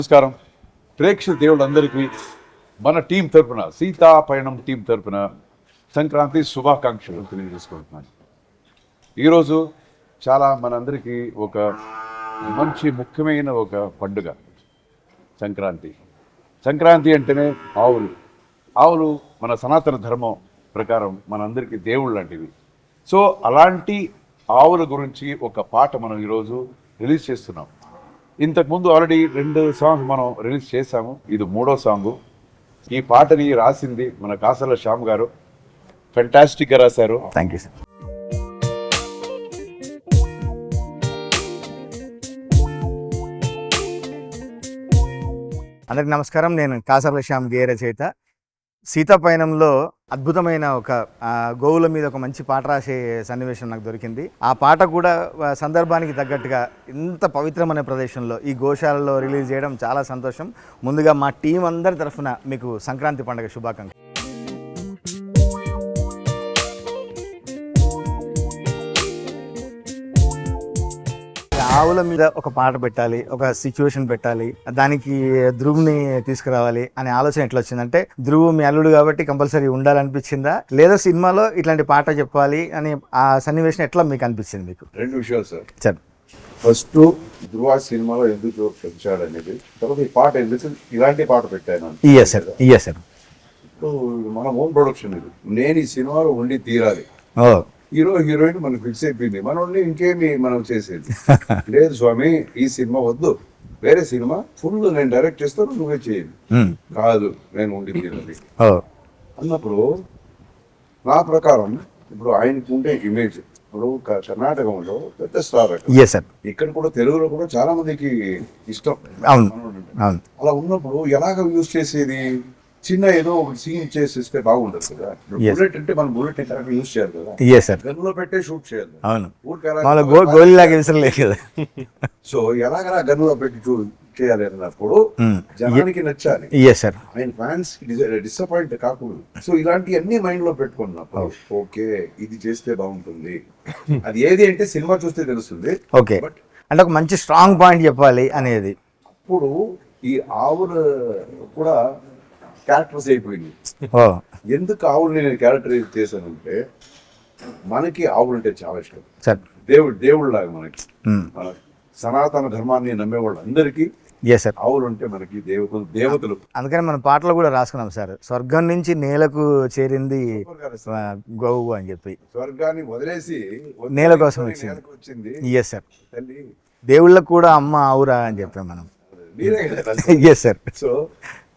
నమస్కారం ప్రేక్షక దేవుళ్ళందరికీ మన టీం తరపున సీతా పయణం టీం తరపున సంక్రాంతి శుభాకాంక్షలు తెలియజేసుకుంటున్నాను. ఈరోజు చాలా మనందరికీ ఒక మంచి ముఖ్యమైన ఒక పండుగ సంక్రాంతి. సంక్రాంతి అంటేనే ఆవులు మన సనాతన ధర్మం ప్రకారం మనందరికీ దేవుళ్ళు లాంటివి. సో అలాంటి ఆవుల గురించి ఒక పాట మనం ఈరోజు రిలీజ్ చేస్తున్నాం. ఇంతకుముందు ఆల్రెడీ 2 సాంగ్స్ మనం రిలీజ్ చేశాము, ఇది 3వ సాంగు. ఈ పాటని రాసింది మన కాసర్ల శ్యామ్ గారు, ఫెంటాస్టిక్గా రాశారు. Thank you sir. అందరికి నమస్కారం. నేను కాసర్ల శ్యామ్ గేయ రచయిత. సీతాపయనంలో అద్భుతమైన ఒక గోవుల మీద ఒక మంచి పాట రాసే సన్నివేశం నాకు దొరికింది. ఆ పాట కూడా సందర్భానికి తగ్గట్టుగా ఇంత పవిత్రమైన ప్రదేశంలో ఈ గోశాలలో రిలీజ్ చేయడం చాలా సంతోషం. ముందుగా మా టీం అందరి తరఫున మీకు సంక్రాంతి పండుగ శుభాకాంక్షలు. ఆవుల మీద ఒక పాట పెట్టాలి, ఒక సిచ్యువేషన్ పెట్టాలి, దానికి ధ్రువుని తీసుకురావాలి అనే ఆలోచన ఎట్లా వచ్చిందంటే, ధ్రువు మీ అల్లుడు కాబట్టి కంపల్సరీ ఉండాలనిపించిందా, లేదా సినిమాలో ఇట్లాంటి పాట చెప్పాలి అని ఆ సన్నివేశం ఎట్లా మీకు అనిపించింది? మీకు 2 విషయాలు సార్. సార్, ఫస్ట్ ధ్రువ సినిమాలో ఎందుకు పెంచాడు అనేది, తర్వాత ఈ పాట ఎందుకు ఇలాంటి పాట పెట్టాను. ఇయస్ సార్. ఇప్పుడు మన ఓన్ ప్రొడక్షన్ ఇది, నేను ఈ సినిమాలో ఉండి తీరాలి. హీరో హీరోయిన్ మనకు ఫిక్స్ అయిపోయింది, మనల్ని ఇంకేమి మనం చేసేది లేదు. స్వామి ఈ సినిమా వద్దు, వేరే సినిమా ఫుల్ నేను డైరెక్ట్ చేస్తాను, నువ్వే చేయాలి. కాదు, నేను ఉండి తీరాలి అన్నప్పుడు నా ప్రకారం ఇప్పుడు ఆయనకు ఉండే ఇమేజ్, ఇప్పుడు కర్ణాటకంలో పెద్ద స్టార్, ఇక్కడ కూడా తెలుగులో కూడా చాలా మందికి ఇష్టం. అలా ఉన్నప్పుడు ఎలాగ యూజ్ చేసేది, చిన్న ఏదో ఒక సీన్ చేసేస్తే బాగుండదు కదా. బుల్లెట్ అంటే మనం బుల్లెట్ యూజ్ చేయాలి కదా, గన్నులో పెట్టే షూట్ చేయాలి. సో ఎలాగలా గన్నులో పెట్టి చేయాలి అన్నప్పుడు జనానికి నచ్చాలి, ఆయన ఫ్యాన్స్ డిసప్పాయింట్ కాకూడదు. సో ఇలాంటి అన్ని మైండ్ లో పెట్టుకున్నప్పుడు ఓకే ఇది చేస్తే బాగుంటుంది. అది ఏది అంటే సినిమా చూస్తే తెలుస్తుంది. బట్ అంటే ఒక మంచి స్ట్రాంగ్ పాయింట్ చెప్పాలి అనేది. ఇప్పుడు ఈ ఆవులు కూడా క్యారెక్టర్స్ అయిపోయింది. ఎందుకు ఆవుల్ని నేను క్యారెక్టరైజ్ చేశానంటే, మనకి ఆవులు అంటే చాలా ఇష్టం. దేవుడు లాగా మనకి, మన సనాతన ధర్మాన్ని నమ్మేవాళ్ళు అందరికీ ఆవులు అంటే మనకి దేవతలు. అందుకని మన పాటలు కూడా రాసుకున్నాం సార్, స్వర్గం నుంచి నేలకు చేరింది గోవు అని చెప్పి. స్వర్గాన్ని వదిలేసి నేల కోసం వచ్చింది. Yes sir. దేవుళ్ళకు కూడా అమ్మ ఆవురా అని చెప్పాం మనం. Yes sir. సో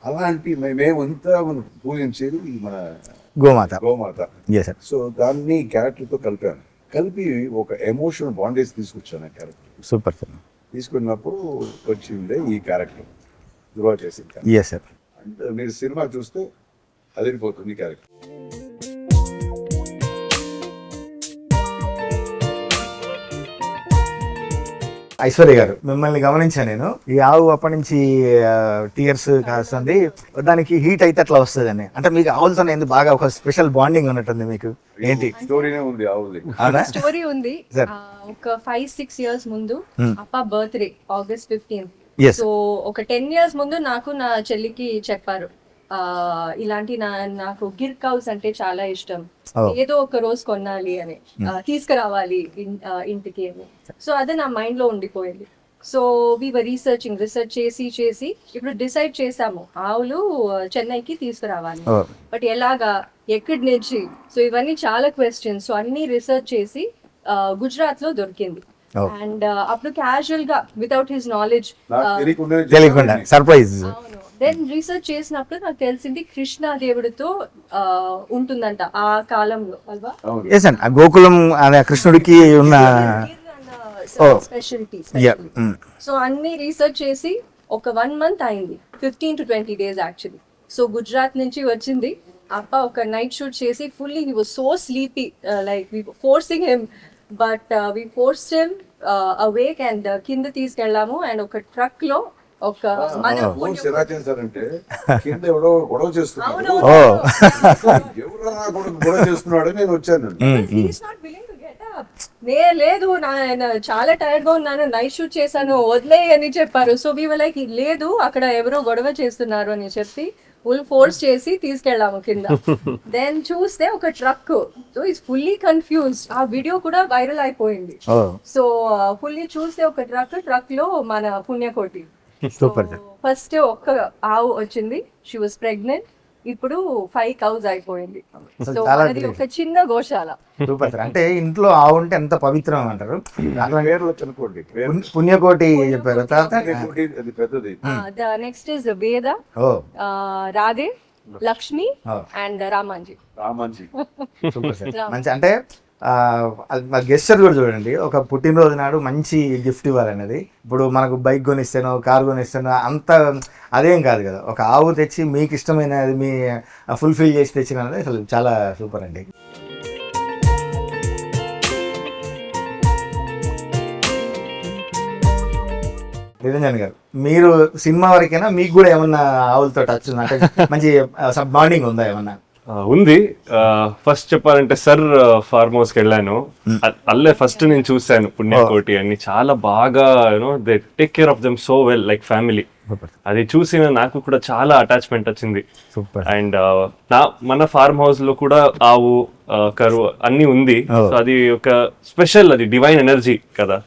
అలాంటి మేమంతా మనం పూజించేది మన గోమాత. సో దాన్ని క్యారెక్టర్తో కలిపి ఒక ఎమోషనల్ బాండేజ్ తీసుకొచ్చాను ఆ క్యారెక్టర్. Super sir. తీసుకున్నప్పుడు వచ్చిందే ఈ క్యారెక్టర్ ధ్రువ చేసింది. అంటే మీరు సినిమా చూస్తే అదిరిపోతుంది క్యారెక్టర్. ఐశ్వర్య గారు, మిమ్మల్ని గమనించాను నేను. ఈ ఆవు అప్పటి నుంచి టీయర్స్ కాస్తుంది, దానికి హీట్ అయితే అట్లా వస్తుంది అని. అంటే మీకు ఆవులతో ఎందుకు బాగా ఒక స్పెషల్ బాండింగ్ ఉన్నట్టుంది మీకు? ఏంటి స్టోరీనే ఉంది ఆవుది? స్టోరీ ఉంది. ఒక 5-6 ఇయర్స్ ముందు అప్ప బర్త్డే August 15th. సో ఒక 10 ఇయర్స్ ముందు నాకు నా చెల్లికి చెప్పారు, ఇలాంటి నాకు గిర్ కౌస్ అంటే చాలా ఇష్టం, ఏదో ఒక రోజు కొనాలి అని, తీసుకురావాలి ఇంటికి అని. సో అదే నా మైండ్ లో ఉండిపోయింది. సో వి వర్ రీసెర్చ్ చేసి ఇప్పుడు డిసైడ్ చేసాము ఆవులు చెన్నైకి తీసుకురావాలి. బట్ ఎలాగా, ఎక్కడి నుంచి, సో ఇవన్నీ చాలా క్వశ్చన్స్. సో అన్ని రీసెర్చ్ చేసి గుజరాత్ లో దొరికింది. అండ్ అప్పుడు క్యాజువల్ గా without his knowledge surprise. Then research చేసినప్పుడు నాకు తెలిసింది కృష్ణ దేవుడితో ఉంటుందంట ఆ కాలంలో. గోకులం కృష్ణుడికి ఉన్న స్పెషాలిటీస్. సో అన్ని రీసెర్చ్ చేసి ఒక 1 month అయింది, 15 to 20 days actually. So Gujarat నుంచి వచ్చింది అప్ప. ఒక నైట్ షూట్ చేసి fully he was so sleepy, like we forcing him, but we forced him awake and కింద తీసుకెళ్ళాము. అండ్ ఒక ట్రక్ లో ఒక చేశారంటే కింద ఎవడో గొడవ చేస్తున్నాడు, ఎవరో గొడవ చేస్తున్నాడు, నేను వచ్చాను. లేదు చాలా టైర్డ్ గా ఉన్నాను, నైట్ షూట్ చేశాను, వదిలే అని చెప్పారు. సో వీ లైక్ లేదు అక్కడ ఎవరో గొడవ చేస్తున్నారు అని చెప్పి ఫుల్ ఫోర్స్ చేసి తీసుకెళ్ళాము కింద. దెన్ చూస్తే ఒక truck, so it's fully confused. ఆ వీడియో కూడా వైరల్ అయిపోయింది. సో ఫుల్లీ చూస్తే ఒక ట్రక్ లో మన పుణ్యకోటి. సూపర్. ఫస్ట్ ఒక్క ఆవు వచ్చింది, షీ వాస్ ప్రెగ్నెంట్. ఇప్పుడు 5 cows అయిపోయింది. సో అది ఒక చిన్న గోశాల. Super sir. అంటే ఇంట్లో ఆవు ఉంటే ఎంత పవిత్రం అంటారు. పేర్లు అనుకోండి, పుణ్యకోటి చెప్పారు. తర్వాత అది పెద్దది. నెక్స్ట్ ఇస్ వేద, Radhe, Lakshmi and Ramanji. Super sir. మంచి అంటే గెస్చర్ కూడా చూడండి, ఒక పుట్టినరోజు నాడు మంచి గిఫ్ట్ ఇవ్వాలనేది. ఇప్పుడు మనకు బైక్ కొనిస్తాను, కార్ కొనిస్తాను అంత అదేం కాదు కదా, ఒక ఆవు తెచ్చి మీకు ఇష్టమైనది మీ ఫుల్ఫిల్ చేసి తెచ్చినది అసలు చాలా సూపర్ అండి. నిరంజన్ గారు, మీరు సినిమా వరకైనా మీకు కూడా ఏమన్నా ఆవులతో టచ్ ఉందా? అంటే మంచి బాండింగ్ ఉందా ఏమన్నా? ఉంది. ఫస్ట్ చెప్పాలంటే సార్ ఫార్మ్ హౌస్ కి వెళ్ళాను, అల్లే ఫస్ట్ నేను చూసాను పుణ్యకోటి అని. చాలా బాగా you know they take care of them so well like family. అది చూసిన నాకు కూడా చాలా అటాచ్మెంట్ వచ్చింది. అండ్ మన ఫార్మ్ హౌస్ లో కూడా ఆవు కరువు అన్ని ఉంది. సో అది ఒక స్పెషల్, అది డివైన్ ఎనర్జీ కదా,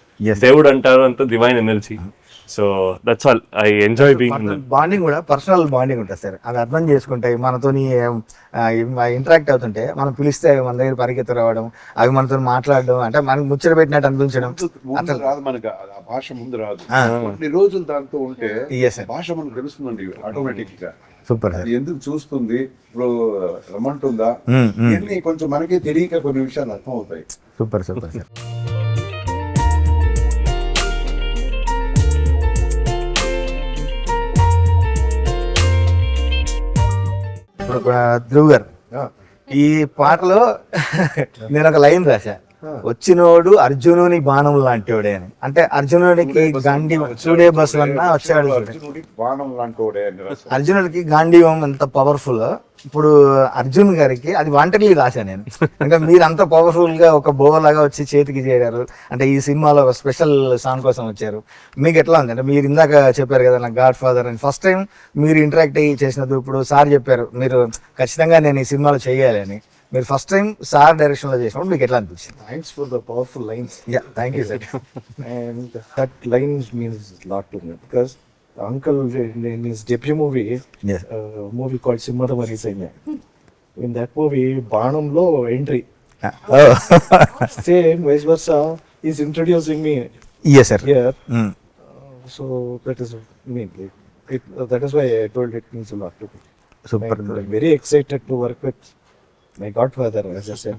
దేవుడు అంటారు అంత divine energy. So that's all, I enjoy being. Bonding కూడా పర్సనల్ బాండింగ్ ఉంటుంది సార్. అవి అర్థం చేసుకుంటాయి, మనతోని ఇంటరాక్ట్ అవుతుంటే మనం పిలిస్తే మన దగ్గర పరిగెత్తు రావడం, అవి మనతో మాట్లాడడం, అంటే మనకు ముచ్చట పెట్టినట్టు అనిపించడం. అసలు రాదు మనకు ఆ భాష, ముందు రాదు. కొన్ని రోజులు దాంతో ఉంటే భాష మనకు తెలుస్తుందండి ఆటోమేటిక్ గా. సూపర్. ఎందుకు చూస్తుంది, ఇప్పుడు రమ్మంటుందా, ఇవన్నీ కొంచెం మనకే తెలియక కొన్ని విషయాలు అర్థం అవుతాయి. Super super sir. ధ్రువ్ గారు, ఈ పాటలో నేను ఒక లైన్ రాశా, వచ్చినోడు అర్జునుని బాణం లాంటివాడే అని. అంటే అర్జునుడికి గాంధీవం చూడే బస్సు అన్నా వచ్చాడు, బాణం లాంటివాడే. అర్జునుడికి గాంధీవం ఎంత పవర్ఫుల్. ఇప్పుడు అర్జున్ గారికి అది వాంటెడ్లీ రాశా నేను. ఇంకా మీరు అంత పవర్ఫుల్ గా ఒక బోలాగా వచ్చి చేతికి చేరారు, అంటే ఈ సినిమాలో ఒక స్పెషల్ సాంగ్ కోసం వచ్చారు. మీకు ఎట్లా ఉంది? అంటే మీరు ఇందాక చెప్పారు కదా నాకు గాడ్ ఫాదర్ అని, ఫస్ట్ టైం మీరు ఇంటరాక్ట్ అయ్యి చేసినప్పుడు ఇప్పుడు సార్ చెప్పారు మీరు ఖచ్చితంగా నేను ఈ సినిమాలో చేయాలి అని. మీరు ఫస్ట్ టైం సార్ డైరెక్షన్ లో చేసినప్పుడు మీకు ఎట్లా అనిపించింది? Thanks for the powerful lines. Yeah, thank you sir. And that lines means a lot to me because the uncle in his debut movie, Yes. a movie called Simhada Mari Sainya. In that movie, Banam lo entry. Oh. Same vice versa. He's introducing me Yes sir. here. Mm. So that is that is why I told it means a lot to me. Super. And I'm very excited to work with my godfather, as I said.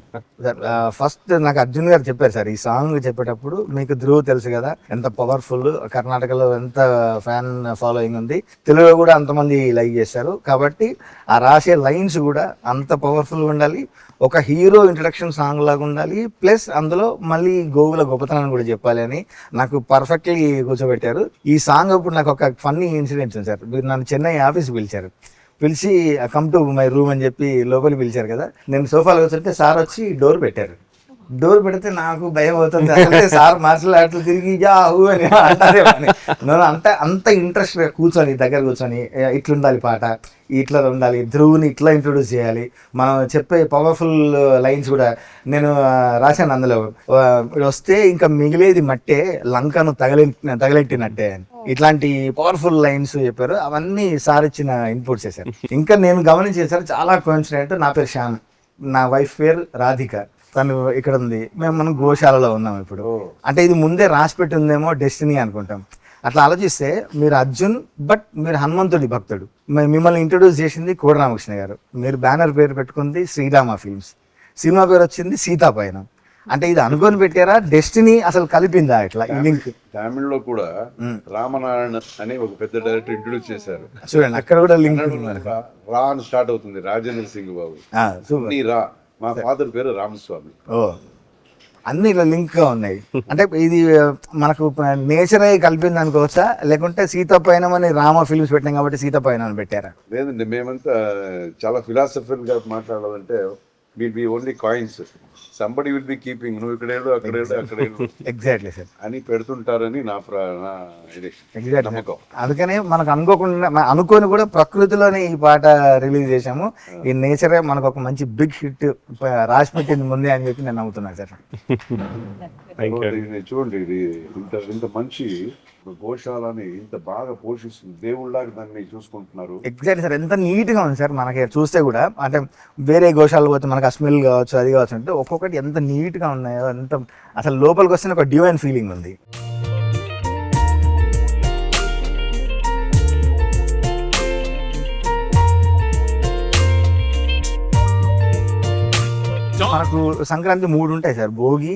First నాకు అర్జున్ గారు చెప్పారు sir, ఈ song చెప్పేటప్పుడు మీకు ధ్రువ్ తెలుసు కదా ఎంత powerful, కర్ణాటకలో ఎంత ఫ్యాన్ ఫాలోయింగ్ ఉంది, తెలుగులో కూడా అంతమంది లైక్ చేశారు, కాబట్టి ఆ రాసే లైన్స్ కూడా అంత పవర్ఫుల్గా ఉండాలి, ఒక హీరో ఇంట్రడక్షన్ సాంగ్ లాగా ఉండాలి, ప్లస్ అందులో మళ్ళీ గోవుల గొప్పతనాన్ని కూడా చెప్పాలి అని నాకు పర్ఫెక్ట్లీ కూర్చోబెట్టారు. ఈ సాంగ్ అప్పుడు నాకు ఒక ఫన్నీ ఇన్సిడెంట్ ఉంది సార్. మీరు నన్ను చెన్నై ఆఫీస్ పిలిచారు, పిలిచి కమ్ టు మై రూమ్ అని చెప్పి లోపలికి పిలిచారు కదా, నేను సోఫాలో కూర్చుంటే సార్ వచ్చి డోర్ పెట్టారు. డోర్ పెడితే నాకు భయం అవుతుంది, అంటే సార్ మార్షల్ ఆర్ట్లు తిరిగి యాహూ అని అంటారేమో అని. నేను అంత ఇంట్రెస్ట్ కూర్చొని దగ్గర కూర్చొని ఇట్లుండాలి పాట, ఇట్లా ఉండాలి, ధ్రువుని ఇట్లా ఇంట్రొడ్యూస్ చేయాలి, మనం చెప్పే పవర్ఫుల్ లైన్స్ కూడా నేను రాశాను అందులో. వస్తే ఇంకా మిగిలేది మట్టే, లంకను తగలెట్టినట్టే అని ఇట్లాంటి పవర్ఫుల్ లైన్స్ చెప్పారు. అవన్నీ సార్ ఇచ్చిన ఇన్పుట్స్ చేశారు. ఇంకా నేను గమనించేసారు చాలా కోఇన్సిడెంట్. నా పేరు శ్యామ్, నా వైఫ్ పేరు రాధిక, తను ఇక్కడ ఉంది, మనం గోశాలలో ఉన్నాం ఇప్పుడు. అంటే ఇది ముందే రాసి పెట్టి ఉందేమో డెస్టినీ అనుకుంటాం. అట్లా ఆలోచిస్తే మీరు అర్జున్, బట్ మీరు హనుమంతుడి భక్తుడు. మిమ్మల్ని ఇంట్రొడ్యూస్ చేసింది కోడి రామకృష్ణ గారు, మీరు బ్యానర్ పేరు పెట్టుకుంది శ్రీరామ ఫిల్మ్స్, సినిమా పేరు వచ్చింది సీతా పయనం. అంటే ఇది అనుకొని పెట్టారా, డెస్టినీ అసలు కలిపిందా ఇట్లా ఈ లింక్? తమిళ్లో కూడా రామనారాయణ అనే ఒక పెద్ద డైరెక్టర్ ఇంట్రొడ్యూస్ చేశారు చూడండి, అక్కడ కూడా లింక్ రా అని స్టార్ట్ అవుతుంది, రాజేంద్ర సింగ్ బాబు. నీ రా, మా ఫాదర్ పేరు రామస్వామి. ఓ, అన్ని ఇలా లింక్ గా ఉన్నాయి. అంటే ఇది మనకు నేచరే కలిపింది అనుకోవచ్చా, లేకుంటే సీతాపయనం అని రామ ఫిల్మ్స్ పెట్టినాం కాబట్టి సీతాపయనం అని పెట్టారా? లేదండి, మేమంతా చాలా ఫిలాసఫికల్ గా మాట్లాడాలంటే will be only coins, somebody will be keeping, నువ్వు ఇక్కడేడు అక్కడేడు ఎగ్జాక్ట్లీ సార్. అని పెడుతుంటారని నా ఇది నమ్మకం. అందుకనే మనకు అనుకోకుండా అనుకోని కూడా ప్రకృతిలోనే ఈ పాట రిలీజ్ చేశాము. ఈ నేచరే మనకు ఒక మంచి బిగ్ హిట్ రాసి పెట్టింది ముందే అని చెప్పి నేను నమ్ముతున్నాను సార్. ఇది చూడండి, ఇది ఇంత మంచి గోశాలని ఇంత బాగా పోషిస్తుంది, దేవుళ్ళగా దాన్ని చూసుకుంటున్నారు. Exactly sir. ఎంత నీట్గా ఉంది సార్ మనకి చూస్తే కూడా. అంటే వేరే గోశాలకు పోతే మనకు ఆ స్మెల్ కావచ్చు, అది కావచ్చు, అంటే ఒక్కొక్కటి ఎంత నీట్గా ఉన్నాయో, ఎంత అసలు లోపలికి వస్తే ఒక డివైన్ ఫీలింగ్ ఉంది. మనకు సంక్రాంతి 3 ఉంటాయి సార్: భోగి,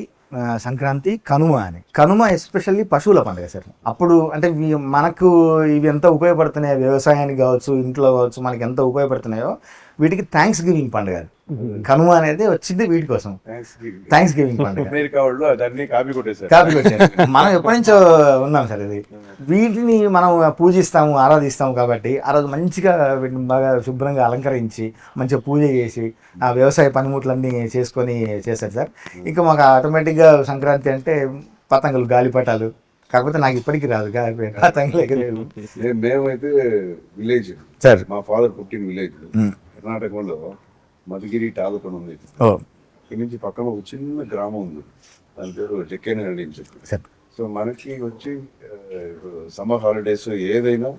సంక్రాంతి, కనుమ అని. కనుమ ఎస్పెషల్లీ పశువుల పండుగ సార్. అప్పుడు అంటే మనకు ఇవి ఎంత ఉపయోగపడుతున్నాయో, వ్యవసాయానికి కావచ్చు, ఇంట్లో కావచ్చు, మనకి ఎంత ఉపయోగపడుతున్నాయో, వీటికి థ్యాంక్స్ గివింగ్ పండుగ. కనుమ అనేది వచ్చింది వీటి కోసం, థ్యాంక్స్ గివింగ్ పండుగ. అమెరికా వాళ్ళు దాన్ని కాపీ కొట్టేశారు. మనం ఎప్పటి నుంచో ఉన్నాం సార్. ఇది వీటిని మనం పూజిస్తాము, ఆరాధిస్తాము కాబట్టి ఆ రోజు మంచిగా వీటిని బాగా శుభ్రంగా అలంకరించి మంచిగా పూజ చేసి ఆ వ్యవసాయ పనిముట్లన్నీ చేసుకొని చేస్తారు సార్. ఇంకా మాకు ఆటోమేటిక్గా సంక్రాంతి అంటే పతంగులు, గాలిపటాలు. కాకపోతే నాకు ఇప్పటికీ రాదు పతంగులు ఎగరేయడం. మేమైతే విలేజ్ సార్, మా ఫాదర్ పుట్టిన విలేజ్ కర్ణాటకలో మధుగిరి టాలూకని ఉంది. ఇక్కడి నుంచి పక్కన ఒక చిన్న గ్రామం ఉంది, దాని పేరు జక్కేనహళ్ళి అని చెప్పి. సో మనకి వచ్చి సమ్మర్ హాలిడేస్ ఏదైనా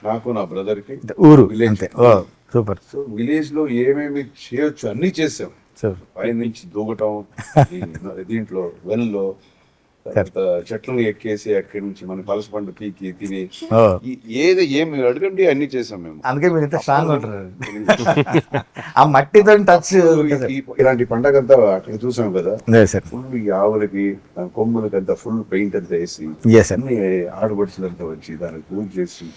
నాకు నా బ్రదర్కి ఊరు విలేజ్. సూపర్. సో విలేజ్ లో ఏమేమి చేయొచ్చు అన్ని చేసాం. పైన నుంచి దూకటం, దీంట్లో వెల్లో, చెట్లను ఎక్కేసి అక్కడి నుంచి మన పలస పండు పీకి తిని ఏమి అడగండి అన్ని చేసాం మేము. అందుకే మీరు ఇంత స్ట్రాంగ్ ఉంటారు. ఆ మట్టితో టచ్. ఇలాంటి పండగ అంతా అక్కడ చూసాం కదా, ఫుల్ ఈ ఆవులకి కొమ్ములకి అంతా ఫుల్ పెయింట్ అంతా వేసి అన్ని ఆడబడుచులంతా వచ్చి దానికి పూజ చేసి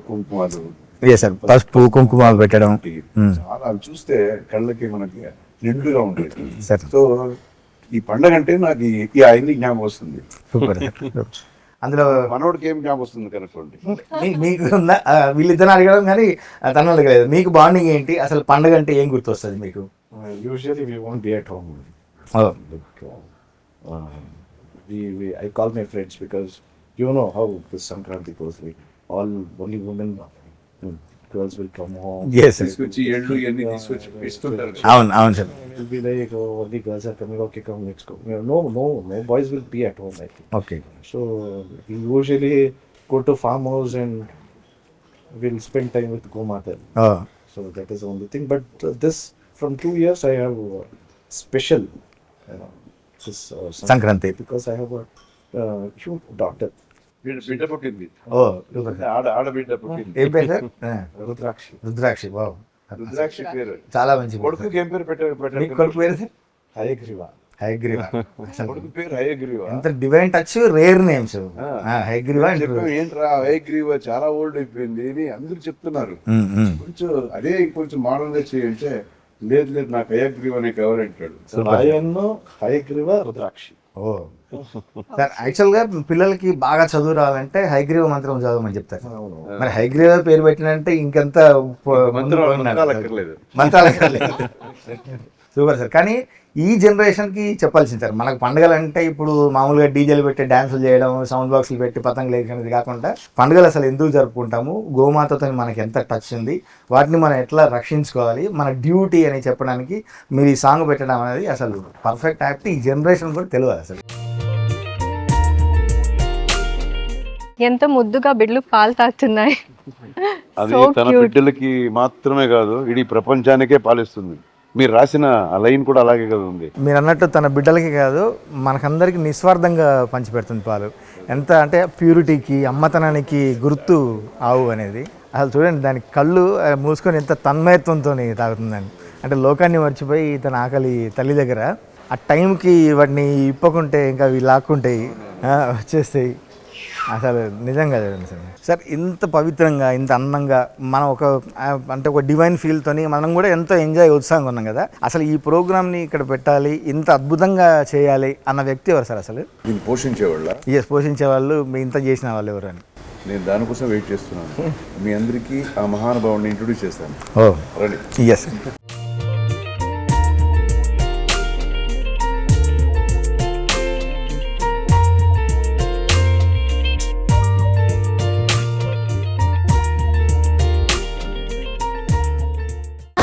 కుంకుమాలు, పసుపు కుంకుమాలు పెట్టడం చాలా చూస్తే కళ్ళకి మనకి నిండుగా ఉంటుంది. సో ఈ పండగ అంటే నాకు ఆయన్ని జ్ఞాపకం వస్తుంది. అందులో మనోడికి ఏం జ్ఞాపకం వస్తుంది కనుక్కోండి. మీకు వీళ్ళిద్దరు అడగడం కానీ తను అడగలేదు. మీకు బాండింగ్ ఏంటి అసలు? పండగ అంటే ఏం గుర్తొస్తుంది మీకు? Usually we won't be at home. I call my friends because you know how this Sankranti goes. Like only women, girls will come home. Yes. తీసుకొచ్చి ఎళ్ళు ఇవన్నీ తీసుకొచ్చి ఇస్తుంటారు. అవును sir. It'll be like, oh, only girls are coming. Okay, come, let's go. No, boys will be at home, I think. Okay. So we usually go to farmhouse and we'll spend time with Gomata. So that is the only thing. But this from 2 years I have special this Sankranti because I have a cute daughter. బిడ్డ పుట్టింది. ఆడబిడ్డ పుట్టింది. ఏం పేరు sir? Rudrakshi. Wow, Rudrakshi పేరు. చాలా మంచి. కొడుకుకి ఏం పేరు పెట్టారు? కొడుకు పేరు సార్? హయగ్రీవ. కొడుకు పేరు హయగ్రీవ. ఎంత divine touch, rare names. Hayagriva ఏంట్రా హయగ్రీవ చాలా ఓల్డ్ అయిపోయింది అని అందరూ చెప్తున్నారు. కొంచెం అదే కొంచెం మోడల్ గా చేయంటే లేదు నాకు హయగ్రీవ అనే కవర్ అంటాడు. హయగ్రీవ రుద్రాక్షి. సార్ యాక్చువల్గా పిల్లలకి బాగా చదువు రావాలంటే హయగ్రీవ మంత్రం చదవమని చెప్తారు. మరి హయగ్రీవ పేరు పెట్టినంటే ఇంకెంత మంత్రాలు. Super sir. కానీ ఈ జనరేషన్కి చెప్పాల్సింది సార్, మనకు పండుగలు అంటే ఇప్పుడు మామూలుగా డీజేలు పెట్టి డ్యాన్సులు చేయడం, సౌండ్ బాక్సులు పెట్టి పతంగులు వేసేది కాకుండా పండుగలు అసలు ఎందుకు జరుపుకుంటాము, గోమాతతో మనకి ఎంత టచ్ ఉంది, వాటిని మనం ఎట్లా రక్షించుకోవాలి, మన డ్యూటీ అని చెప్పడానికి మీరు ఈ సాంగ్ పెట్టడం అనేది అసలు పర్ఫెక్ట్ యాక్ట్. ఈ జనరేషన్ కూడా తెలియదు అసలు. ఎంత ముద్దుగా బిడ్డలు పాలు తాగుతున్నాయి. అది తన బిడ్డలకి మాత్రమే కాదు, ఇడీ ప్రపంచానికే పాలిస్తుంది. మీరు రాసిన ఆ లైన్ కూడా అలాగే కదా ఉంది. మీరు అన్నట్టు తన బిడ్డలకి కాదు మనకందరికి నిస్వార్థంగా పంచిపెడుతుంది పాలు. ఎంత అంటే ప్యూరిటీకి, అమ్మతనానికి గుర్తు ఆవు అనేది. అసలు చూడండి, దాని కళ్ళు మూసుకొని ఎంత తన్మయత్వంతో తాగుతుందని. అంటే లోకాన్ని మర్చిపోయి తన ఆకలి తల్లి దగ్గర ఆ టైంకి వాటిని ఇప్పకుంటే ఇంకా అవి లాక్కుంటాయి, వచ్చేస్తాయి. అసలు నిజంగా సార్ ఇంత పవిత్రంగా, ఇంత అందంగా మనం ఒక డివైన్ ఫీల్తోని మనం కూడా ఎంతో ఎంజాయ్, ఉత్సాహంగా ఉన్నాం కదా. అసలు ఈ ప్రోగ్రామ్ని ఇక్కడ పెట్టాలి, ఇంత అద్భుతంగా చేయాలి అన్న వ్యక్తి ఎవరు సార్ అసలు? పోషించేవాళ్ళ? పోషించే వాళ్ళు, ఇంత చేసిన వాళ్ళు ఎవరు అని? నేను దానికోసం వెయిట్ చేస్తున్నాను. మీ అందరికీ ఆ మహానుభావుని ఇంట్రొడ్యూస్ చేస్తాను. ఓ రండి. ఎస్.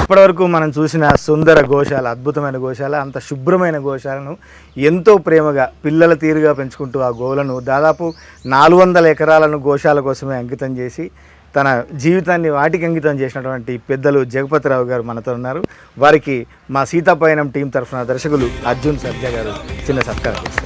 ఇప్పటివరకు మనం చూసిన సుందర గోశాల, అద్భుతమైన గోశాల, అంత శుభ్రమైన గోశాలను ఎంతో ప్రేమగా పిల్లల తీరుగా పెంచుకుంటూ ఆ గోవులను దాదాపు 400 ఎకరాలను గోశాల కోసమే అంకితం చేసి తన జీవితాన్ని వాటికి అంకితం చేసినటువంటి పెద్దలు జగపతిరావు గారు మనతో ఉన్నారు. వారికి మా సీతాపయనం టీం తరఫున దర్శకులు అర్జున్ సర్జా గారు చిన్న సత్కారం.